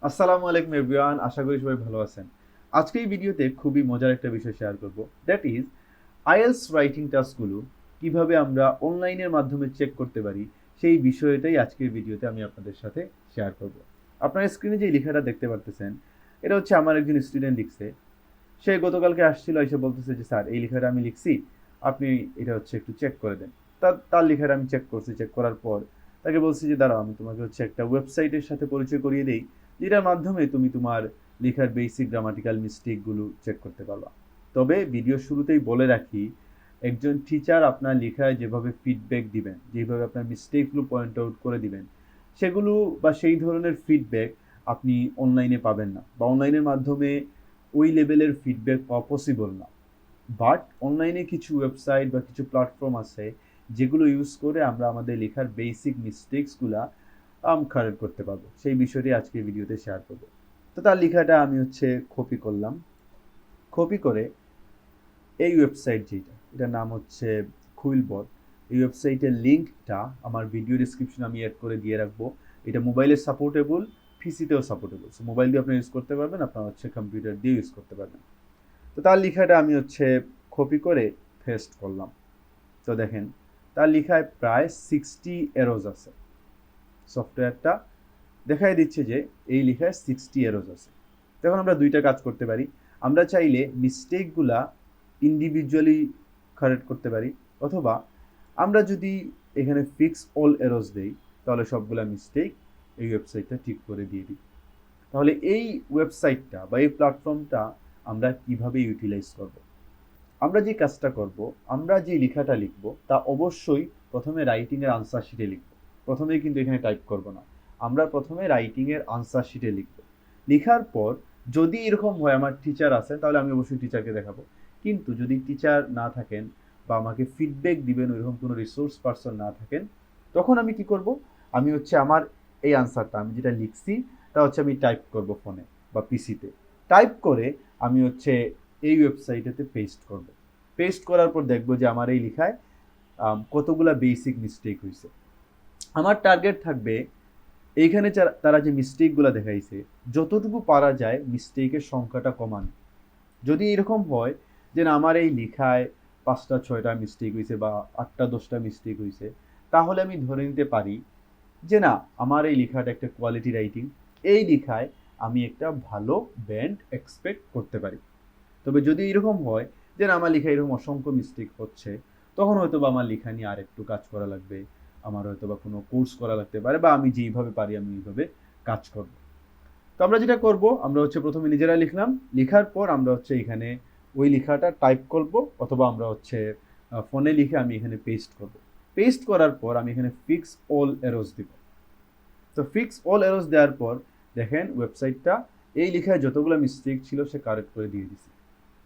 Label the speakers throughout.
Speaker 1: আসসালামু আলাইকুম এভরিওয়ান, আশা করি সবাই ভালো আছেন। আজকে এই ভিডিওতে খুবই মজার একটা বিষয় শেয়ার করব, দ্যাট ইজ আইএলস রাইটিং টাস্কগুলো কিভাবে আমরা অনলাইনের মাধ্যমে চেক করতে পারি। সেই বিষয়টাই আজকের ভিডিওতে আমি আপনাদের সাথে শেয়ার করব। আপনার স্ক্রিনে যে লেখাটা দেখতে পারতেছেন, এটা হচ্ছে আমার একজন স্টুডেন্ট লিখছে। সে গতকালকে আসছিল, এসে বলতেছে যে স্যার এই লেখাটা আমি লিখছি, আপনি এটা হচ্ছে একটু চেক করে দেন। তার লেখাটা আমি চেক করছি, চেক করার পর তাকে বলছি যে দাঁড়াও, আমি তোমাকে হচ্ছে একটা ওয়েবসাইটের সাথে পরিচয় করিয়ে দিই, যেটার মাধ্যমে তুমি তোমার লেখার বেসিক গ্রামাটিক্যাল মিস্টেকগুলো চেক করতে পারবা। তবে ভিডিও শুরুতেই বলে রাখি, একজন টিচার আপনার লেখায় যেভাবে ফিডব্যাক দিবেন, যেভাবে আপনার মিস্টেকগুলো পয়েন্ট আউট করে দিবেন, সেগুলো বা সেই ধরনের ফিডব্যাক আপনি অনলাইনে পাবেন না, বা অনলাইনের মাধ্যমে ওই লেভেলের ফিডব্যাক পাওয়া পসিবল না। বাট অনলাইনে কিছু ওয়েবসাইট বা কিছু প্ল্যাটফর্ম আছে যেগুলো ইউজ করে আমরা আমাদের লেখার বেসিক মিস্টেক্সগুলা কারেক্ট করতে পারবো। সেই বিষয়টি আজকে ভিডিওতে শেয়ার করবো। তো তার লেখাটা আমি হচ্ছে কপি করলাম। কপি করে এই ওয়েবসাইট যেটা, এটার নাম হচ্ছে কুইলবট। এই ওয়েবসাইটের লিঙ্কটা আমার ভিডিও ডিসক্রিপশনে আমি অ্যাড করে দিয়ে রাখবো। এটা মোবাইলে সাপোর্টেবল, পিসিতেও সাপোর্টেবল। সো মোবাইল দিয়ে আপনি ইউজ করতে পারবেন, আপনার হচ্ছে কম্পিউটার দিয়ে ইউজ করতে পারবেন। তো তার লেখাটা আমি হচ্ছে কপি করে পেস্ট করলাম। তো দেখেন, তার লেখায় প্রায় 60 এরোজ আছে। সফটওয়্যারটা দেখাই দিচ্ছে যে এই লেখায় 60 এরোজ আছে। তখন আমরা দুইটা কাজ করতে পারি। আমরা চাইলে মিস্টেকগুলা ইন্ডিভিজুয়ালি কারেক্ট করতে পারি, অথবা আমরা যদি এখানে ফিক্স অল এরোজ দেই, তাহলে সবগুলা মিস্টেক এই ওয়েবসাইটটা ঠিক করে দিয়ে দিই। তাহলে এই ওয়েবসাইটটা বা এই প্ল্যাটফর্মটা আমরা কিভাবে ইউটিলাইজ করব? আমরা যে কাজটা করব, আমরা যে লেখাটা লিখব তা অবশ্যই প্রথমে রাইটিংয়ের আনসার শিটে লিখব। প্রথমেই কিন্তু এখানে টাইপ করব না, আমরা প্রথমে রাইটিংয়ের আনসার শিটে লিখব। লেখার পর যদি এরকম হয় আমার টিচার আছে, তাহলে আমি অবশ্যই টিচারকে দেখাবো। কিন্তু যদি টিচার না থাকেন বা আমাকে ফিডব্যাক দিবেন ওইরকম কোনো রিসোর্স পার্সন না থাকেন, তখন আমি কি করব, আমি হচ্ছে আমার এই আনসারটা আমি যেটা লিখছি তা হচ্ছে আমি টাইপ করব ফোনে বা পিসিতে। টাইপ করে আমি হচ্ছে এই ওয়েবসাইটেতে পেস্ট করব। পেস্ট করার পর দেখব যে আমার এই লেখায় কতগুলা বেসিক মিস্টেক হয়েছে। আমার টার্গেট থাকবে এইখানে তারা যে মিস্টেকগুলো দেখাইছে, যতটুকু পারা যায় মিস্টেকের সংখ্যাটা কমানো। যদি এরকম হয় যে না, আমার এই লেখায় 5টা 6টা মিস্টেক হয়েছে বা 8টা 10টা মিস্টেক হয়েছে, তাহলে আমি ধরে নিতে পারি যে না, আমার এই লেখাটা একটা কোয়ালিটি রাইটিং, এই লেখায় আমি একটা ভালো ব্যান্ড এক্সপেক্ট করতে পারি। তবে যদি এরকম হয় যে না, আমার লেখা এরকম অসংখ্য মিস্টেক হচ্ছে, তখন হয়তো বা আমার লেখা নিয়ে আর একটু কাজ করা লাগবে, আমার হয়তো বা কোনো কোর্স করা লাগতে পারে, বা আমি যেইভাবে পারি আমি এইভাবে কাজ করব। তো আমরা যেটা করব, আমরা হচ্ছে প্রথমে নিজেরা লিখলাম, লেখার পর আমরা হচ্ছে এখানে ওই লেখাটা টাইপ করব, অথবা আমরা হচ্ছে ফোনে লিখে আমি এখানে পেস্ট করব। পেস্ট করার পর আমি এখানে ফিক্স অল এরোজ দিব। তো ফিক্স অল এরোজ দেওয়ার পর দেখেন ওয়েবসাইটটা এই লেখায় যতগুলো মিস্টেক ছিল সে কারেক্ট করে দিয়ে দিছে।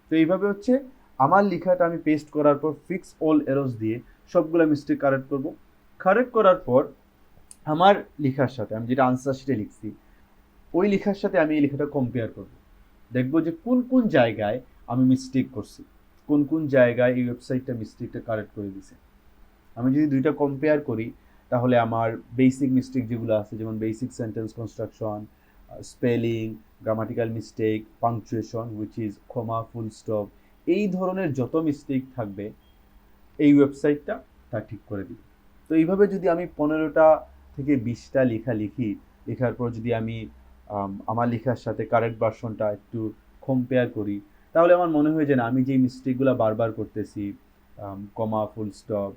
Speaker 1: তো এইভাবে হচ্ছে আমার লেখাটা আমি পেস্ট করার পর ফিক্স অল এরোজ দিয়ে সবগুলো মিস্টেক কারেক্ট করব। কারেক্ট করার পর আমার লেখার সাথে আমি যেটা আনসার শিটে লিখছি, ওই লেখার সাথে আমি এই লেখাটা কম্পেয়ার করব। দেখব যে কোন কোন জায়গায় আমি মিস্টেক করছি, কোন কোন জায়গায় এই ওয়েবসাইটটা মিস্টেকটা কারেক্ট করে দিছে। আমি যদি দুইটা কম্পেয়ার করি, তাহলে আমার বেসিক মিস্টেক যেগুলো আছে, যেমন basic sentence construction, spelling, grammatical mistake, punctuation which is comma, full stop, এই ধরনের যত মিস্টেক থাকবে এই ওয়েবসাইটটা তা ঠিক করে দিবে। তো এইভাবে যদি আমি 15টা থেকে 20টা লেখা লিখি, লেখার পর যদি আমি আমার লেখার সাথে কারেক্ট ভার্সনটা একটু কম্পেয়ার করি, তাহলে আমার মনে হয় যে না, আমি যেই মিস্টেকগুলো বারবার করতেছি, কমা, ফুল স্টপ,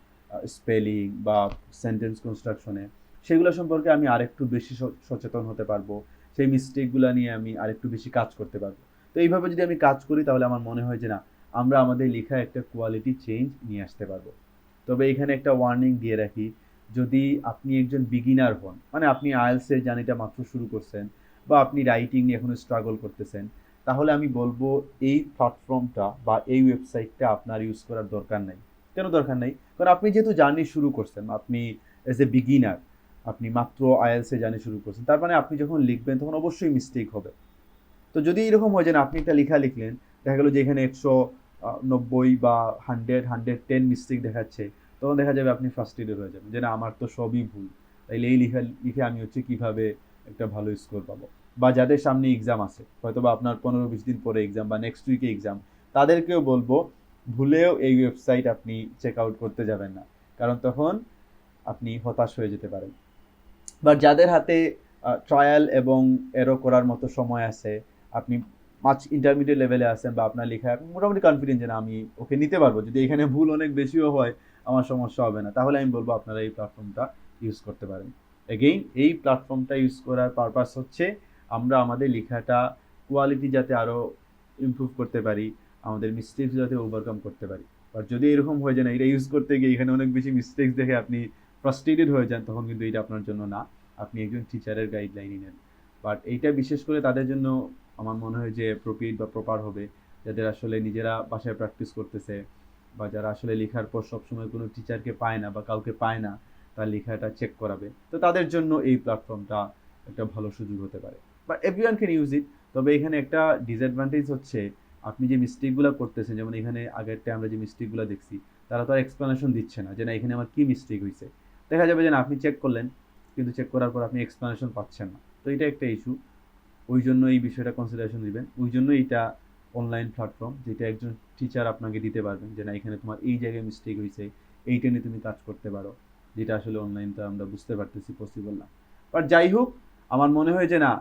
Speaker 1: স্পেলিং বা সেন্টেন্স কনস্ট্রাকশনে, সেগুলো সম্পর্কে আমি আরেকটু বেশি সচেতন হতে পারবো। সেই মিস্টেকগুলো নিয়ে আমি আরেকটু বেশি কাজ করতে পারবো। তো এইভাবে যদি আমি কাজ করি, তাহলে আমার মনে হয় যে না, আমরা আমাদের লেখায় একটা কোয়ালিটি চেঞ্জ নিয়ে আসতে পারবো। তবে এখানে একটা ওয়ার্নিং দিয়ে রাখি, যদি আপনি একজন বিগিনার হন, মানে আপনি আইএলসের জার্নিটা মাত্র শুরু করছেন, বা আপনি রাইটিং নিয়ে এখনো স্ট্রাগল করতেছেন, তাহলে আমি বলবো এই প্ল্যাটফর্মটা বা এই ওয়েবসাইটটা আপনার ইউজ করার দরকার নাই। কেন দরকার নাই? কারণ আপনি যেহেতু জার্নি শুরু করছেন, আপনি এজ এ বিগিনার, আপনি মাত্র আইএলসে জার্নি শুরু করছেন, তার মানে আপনি যখন লিখবেন তখন অবশ্যই মিস্টেক হবে। তো যদি এরকম হয় যে না, আপনি একটা লেখা লিখলেন, দেখা গেলো যে এখানে 190 বা 100 110 মিস্টেক দেখাচ্ছে, তখন দেখা যাবে আপনি ফ্রাস্ট্রেটেড হয়ে যাবেন যে না, আমার তো সবই ভুল, তাইলে এই লেখা লিখে আমি হচ্ছে কিভাবে একটা ভালো স্কোর পাবো। বা যাদের সামনে এক্সাম আছে, হয়তো বা আপনার 15-20 দিন পরে এক্সাম বা নেক্সট উইকে এক্সাম, তাদেরকেও বলবো ভুলেও এই ওয়েবসাইট আপনি চেক আউট করতে যাবেন না, কারণ তখন আপনি হতাশ হয়ে যেতে পারেন। বাট যাদের হাতে ট্রায়াল এবং এরো করার মতো সময় আছে, আপনি মাছ ইন্টারমিডিয়েট লেভেলে আছেন বা আপনার লেখা মোটামুটি কনফিডেন্ট যে না আমি ওকে নিতে পারবো, যদি এখানে ভুল অনেক বেশিও হয় আমার সমস্যা হবে না, তাহলে আমি বলবো আপনারা এই প্ল্যাটফর্মটা ইউজ করতে পারেন। এগেইন এই প্ল্যাটফর্মটা ইউজ করার পারপাস হচ্ছে আমরা আমাদের লেখাটা কোয়ালিটি যাতে আরও ইমপ্রুভ করতে পারি, আমাদের মিস্টেকস যাতে ওভারকাম করতে পারি। বাট যদি এরকম হয়ে যায় না এটা ইউজ করতে গিয়ে এখানে অনেক বেশি মিস্টেকস দেখে আপনি ফ্রাস্ট্রেটেড হয়ে যান, তখন কিন্তু এটা আপনার জন্য না, আপনি একজন টিচারের গাইডলাইনই নেন। বাট এইটা বিশেষ করে তাদের জন্য আমার মনে হয় যে অ্যাপ্রোপ্রিয়েট বা প্রপার হবে, যাদের আসলে নিজেরা বাসায় প্র্যাকটিস করতেছে বা যারা আসলে লেখার পর সবসময় কোনো টিচারকে পায় না বা কাউকে পায় না তার লেখাটা চেক করাবে, তো তাদের জন্য এই প্ল্যাটফর্মটা একটা ভালো সুযোগ হতে পারে। But everyone can use it. তবে এখানে একটা ডিসঅ্যাডভান্টেজ হচ্ছে আপনি যে মিস্টেকগুলো করতেছেন, যেমন এখানে আগেরটা আমরা যে মিস্টেকগুলো দেখছি, তারা তো আর এক্সপ্লেনেশন দিচ্ছে না যে না এখানে আমার কী মিস্টেক হয়েছে। দেখা যাবে যে না আপনি চেক করলেন, কিন্তু চেক করার পর আপনি এক্সপ্লেনেশন পাচ্ছেন না, তো এটা একটা ইস্যু। ওই জন্য এই বিষয়টা কনসিডারেশন দিবেন, ওই জন্য এইটা অনলাইন প্ল্যাটফর্ম যেটা একজন টিচার আপনাকে দিতে পারবেন যে না এখানে তোমার এই জায়গায় মিস্টেক হয়েছে, এইটা নিয়ে তুমি কাজ করতে পারো, যেটা আসলে অনলাইনটা আমরা বুঝতে পারতেছি পসিবল না। বাট যাই হোক, আমার মনে হয় যে না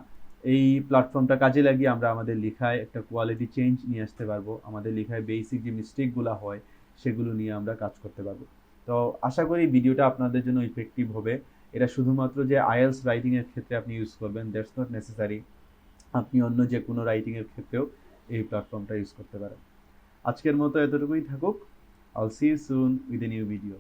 Speaker 1: এই প্ল্যাটফর্মটা কাজে লাগিয়ে আমরা আমাদের লেখায় একটা কোয়ালিটি চেঞ্জ নিয়ে আসতে পারবো, আমাদের লেখায় বেসিক যে মিস্টেকগুলো হয় সেগুলো নিয়ে আমরা কাজ করতে পারবো। তো আশা করি ভিডিওটা আপনাদের জন্য ইফেক্টিভ হবে। এটা শুধুমাত্র যে আইএলস রাইটিংয়ের ক্ষেত্রে আপনি ইউজ করবেন দ্যাটস নট নেসেসারি, আপনি অন্য যে কোনো রাইটিংয়ের ক্ষেত্রেও এই প্ল্যাটফর্মটা ইউজ করতে পারেন। আজকের মতো এতটুকুই থাকুক। I'll see you soon with a new video.